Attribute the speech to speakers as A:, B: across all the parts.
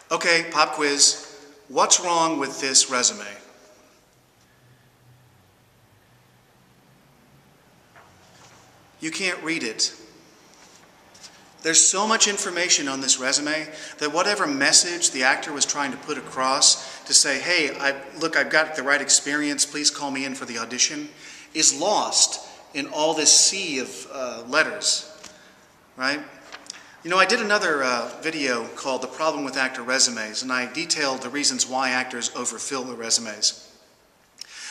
A: Okay, pop quiz. What's wrong with this resume? You can't read it. There's so much information on this resume that whatever message the actor was trying to put across to say, hey, I've got the right experience, please call me in for the audition, is lost in all this sea of letters, right? You know, I did another video called The Problem with Actor Resumes, and I detailed the reasons why actors overfill their resumes.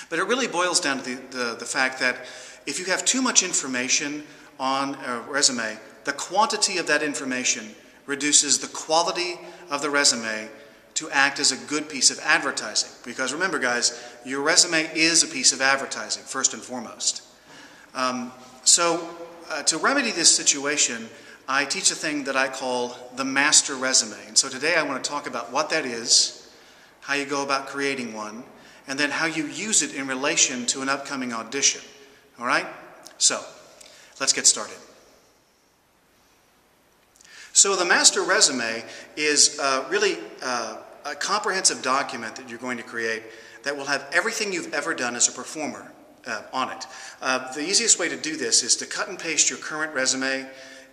A: But it really boils down to the fact that if you have too much information on a resume, the quantity of that information reduces the quality of the resume to act as a good piece of advertising. Because remember, guys, your resume is a piece of advertising, first and foremost. To remedy this situation, I teach a thing that I call the master resume. And so today I want to talk about what that is, how you go about creating one, and then how you use it in relation to an upcoming audition. All right? So, let's get started. So the master resume is really a comprehensive document that you're going to create that will have everything you've ever done as a performer on it. The easiest way to do this is to cut and paste your current resume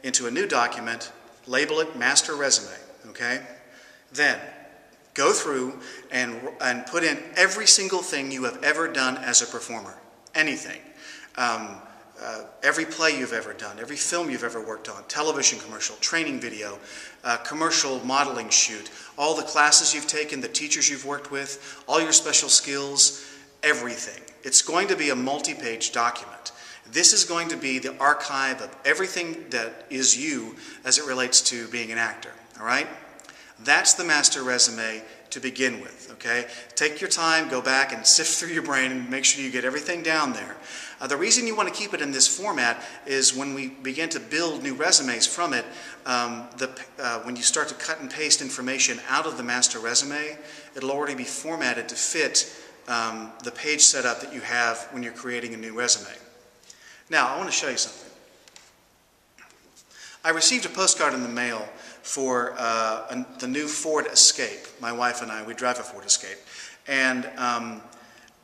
A: into a new document, label it Master Resume, okay? Then go through and put in every single thing you have ever done as a performer, anything. Every play you've ever done, every film you've ever worked on, television commercial, training video, commercial modeling shoot, all the classes you've taken, the teachers you've worked with, all your special skills, everything. It's going to be a multi-page document. This is going to be the archive of everything that is you as it relates to being an actor, all right? That's the master resume to begin with, okay? Take your time, go back and sift through your brain and make sure you get everything down there. The reason you want to keep it in this format is when we begin to build new resumes from it, when you start to cut and paste information out of the master resume, it'll already be formatted to fit the page setup that you have when you're creating a new resume. Now, I want to show you something. I received a postcard in the mail for the new Ford Escape. My wife and I, we drive a Ford Escape. And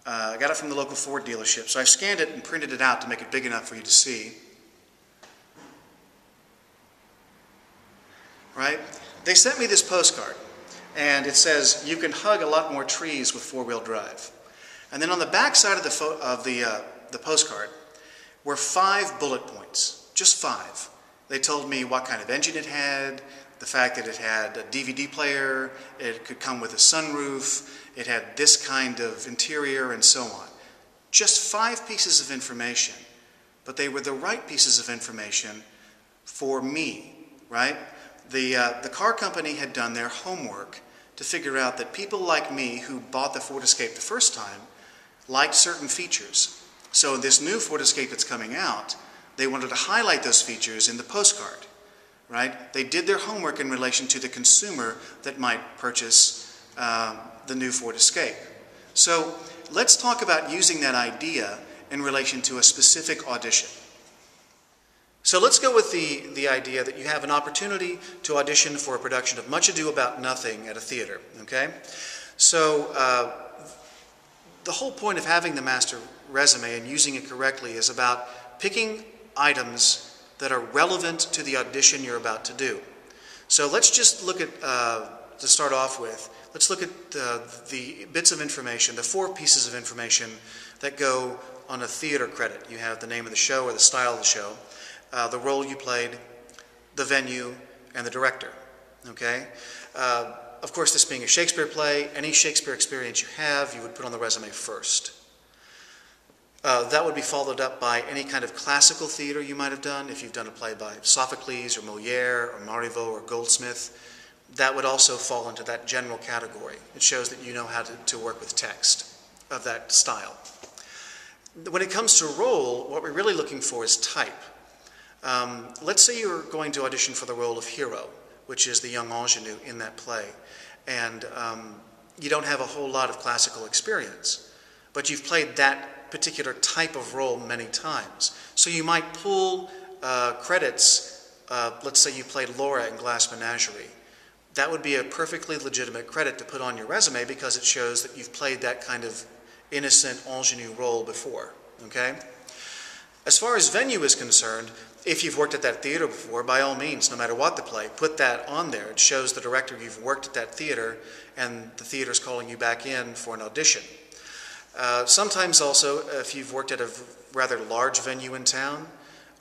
A: I got it from the local Ford dealership. So I scanned it and printed it out to make it big enough for you to see. Right? They sent me this postcard. And it says, you can hug a lot more trees with four-wheel drive. And then on the back side of the postcard were 5 bullet points. Just 5. They told me what kind of engine it had, the fact that it had a DVD player, it could come with a sunroof, it had this kind of interior, and so on. Just 5 pieces of information, but they were the right pieces of information for me, right? The car company had done their homework to figure out that people like me who bought the Ford Escape the first time liked certain features. So this new Ford Escape that's coming out, they wanted to highlight those features in the postcard, right? They did their homework in relation to the consumer that might purchase the new Ford Escape. So let's talk about using that idea in relation to a specific audition. So let's go with the idea that you have an opportunity to audition for a production of Much Ado About Nothing at a theater, okay? So the whole point of having the master resume and using it correctly is about picking items that are relevant to the audition you're about to do. So let's just look at, to start off with, let's look at the bits of information, the 4 pieces of information that go on a theater credit. You have the name of the show or the style of the show, the role you played, the venue, and the director, okay? Of course, this being a Shakespeare play, any Shakespeare experience you have, you would put on the resume first. That would be followed up by any kind of classical theater you might have done. If you've done a play by Sophocles or Molière or Marivaux or Goldsmith, that would also fall into that general category. It shows that you know how to work with text of that style. When it comes to role, what we're really looking for is type. Let's say you're going to audition for the role of hero, which is the young ingenue in that play, and you don't have a whole lot of classical experience, but you've played that particular type of role many times. So you might pull credits, let's say you played Laura in Glass Menagerie. that would be a perfectly legitimate credit to put on your resume because it shows that you've played that kind of innocent ingenue role before, okay? As far as venue is concerned, if you've worked at that theater before, by all means, no matter what the play, put that on there. It shows the director you've worked at that theater and the theater's calling you back in for an audition. Sometimes also, if you've worked at a rather large venue in town,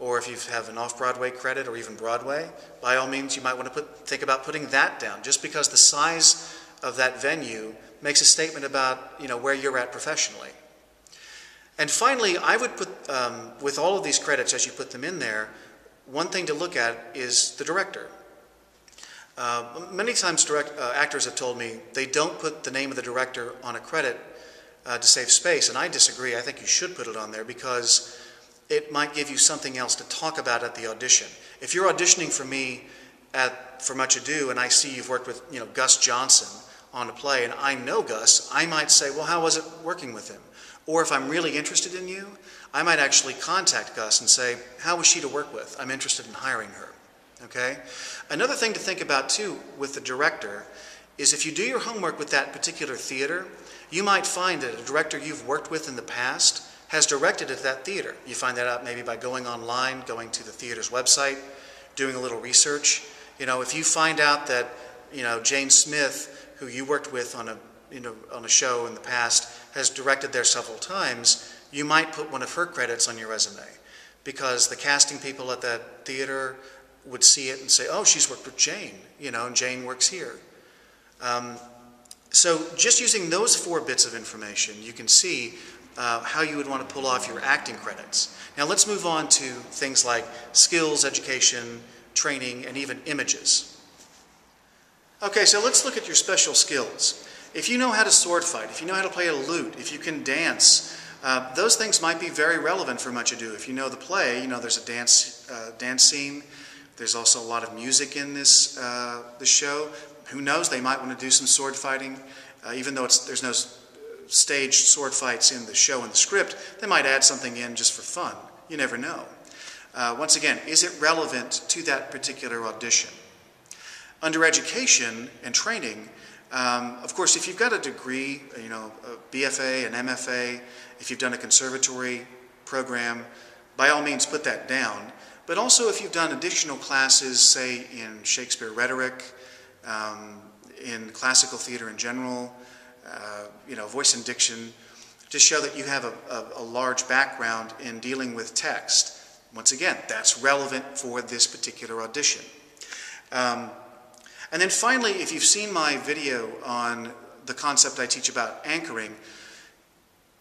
A: or if you have an off-Broadway credit or even Broadway, by all means you might want to think about putting that down, just because the size of that venue makes a statement about where you're at professionally. And finally, I would put, with all of these credits as you put them in there, one thing to look at is the director. Many times actors have told me they don't put the name of the director on a credit to save space, and I disagree. I think you should put it on there because it might give you something else to talk about at the audition. If you're auditioning for me for Much Ado and I see you've worked with Gus Johnson on a play and I know Gus, I might say, well, how was it working with him? Or if I'm really interested in you, I might actually contact Gus and say, how was she to work with? I'm interested in hiring her, okay? Another thing to think about too with the director is if you do your homework with that particular theater, you might find that a director you've worked with in the past has directed at that theater. You find that out maybe by going online, going to the theater's website, doing a little research. If you find out that, Jane Smith, who you worked with on a show in the past, has directed there several times, you might put one of her credits on your resume because the casting people at that theater would see it and say, oh, she's worked with Jane, and Jane works here. So just using those 4 bits of information, you can see how you would want to pull off your acting credits. Now let's move on to things like skills, education, training, and even images. Okay, so let's look at your special skills. If you know how to sword fight, if you know how to play a lute, if you can dance, those things might be very relevant for Much Ado. If you know the play, there's a dance scene. There's also a lot of music in this show. Who knows, they might want to do some sword fighting. Even though there's no staged sword fights in the show and the script, they might add something in just for fun. You never know. Once again, is it relevant to that particular audition? Under education and training, of course, if you've got a degree, a BFA, an MFA, if you've done a conservatory program, by all means put that down. But also if you've done additional classes, say in Shakespeare rhetoric, in classical theater in general, voice and diction, to show that you have a large background in dealing with text. Once again, that's relevant for this particular audition. And then finally, if you've seen my video on the concept I teach about anchoring,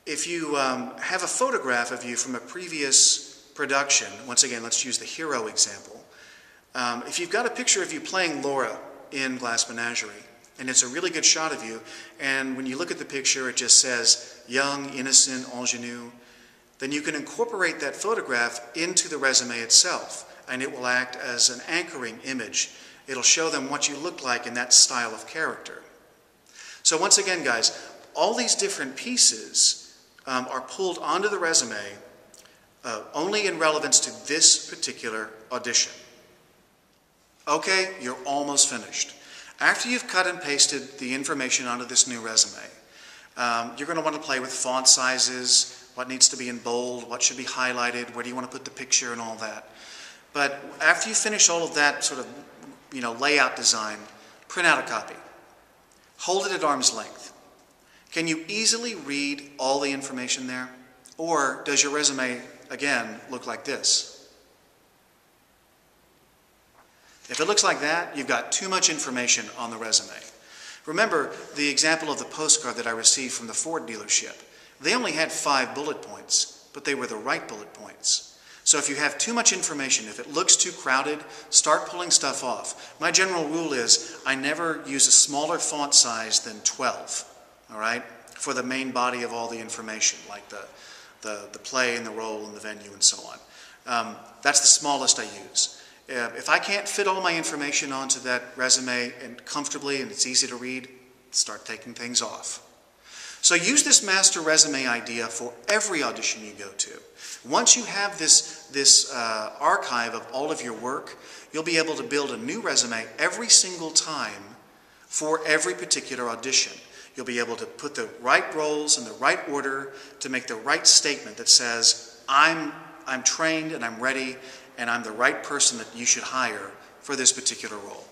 A: if you have a photograph of you from a previous production, once again, let's use the hero example. If you've got a picture of you playing Laura in Glass Menagerie, and it's a really good shot of you, and when you look at the picture, it just says young, innocent, ingenue, then you can incorporate that photograph into the resume itself, and it will act as an anchoring image. It'll show them what you look like in that style of character. So once again, guys, all these different pieces are pulled onto the resume only in relevance to this particular audition. Okay, you're almost finished. After you've cut and pasted the information onto this new resume, you're going to want to play with font sizes, what needs to be in bold, what should be highlighted, where do you want to put the picture and all that. But after you finish all of that sort of layout design, print out a copy. Hold it at arm's length. Can you easily read all the information there? Or does your resume, again, look like this? If it looks like that, you've got too much information on the resume. Remember the example of the postcard that I received from the Ford dealership. They only had 5 bullet points, but they were the right bullet points. So if you have too much information, if it looks too crowded, start pulling stuff off. My general rule is I never use a smaller font size than 12, all right, for the main body of all the information, like the play and the role and the venue and so on. That's the smallest I use. If I can't fit all my information onto that resume and comfortably and it's easy to read, start taking things off. So use this master resume idea for every audition you go to. Once you have this archive of all of your work, you'll be able to build a new resume every single time for every particular audition. You'll be able to put the right roles in the right order to make the right statement that says, I'm trained and I'm ready and I'm the right person that you should hire for this particular role.